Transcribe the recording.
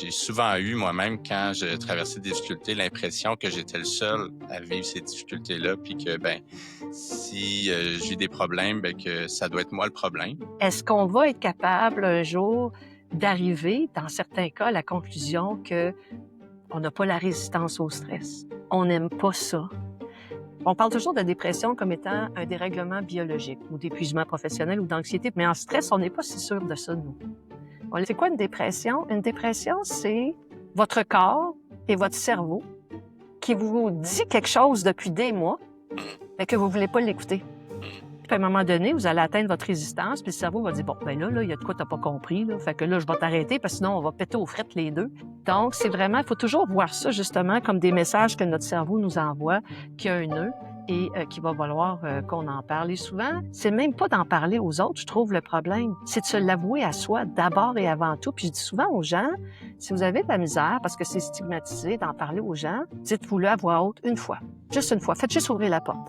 J'ai souvent eu moi-même, quand je traversais des difficultés, l'impression que j'étais le seul à vivre ces difficultés-là, puis que, si j'ai des problèmes, que ça doit être moi le problème. Est-ce qu'on va être capable un jour d'arriver, dans certains cas, à la conclusion que on n'a pas la résistance au stress? On n'aime pas ça. On parle toujours de dépression comme étant un dérèglement biologique ou d'épuisement professionnel ou d'anxiété, mais en stress, on n'est pas si sûr de ça, nous. C'est quoi une dépression? Une dépression, c'est votre corps et votre cerveau qui vous dit quelque chose depuis des mois, mais que vous ne voulez pas l'écouter. Puis à un moment donné, vous allez atteindre votre résistance, puis le cerveau va dire, bon, ben là, il y a de quoi tu n'as pas compris, là. Fait que là, je vais t'arrêter, parce que sinon, on va péter aux frettes les deux. Donc, c'est vraiment, il faut toujours voir ça, justement, comme des messages que notre cerveau nous envoie, qu'il y a un nœud et qu'il va falloir qu'on en parle. Et souvent, c'est même pas d'en parler aux autres, je trouve, le problème. C'est de se l'avouer à soi, d'abord et avant tout. Puis je dis souvent aux gens, si vous avez de la misère, parce que c'est stigmatisé d'en parler aux gens, dites-vous-le à voix haute une fois. Juste une fois. Faites juste ouvrir la porte.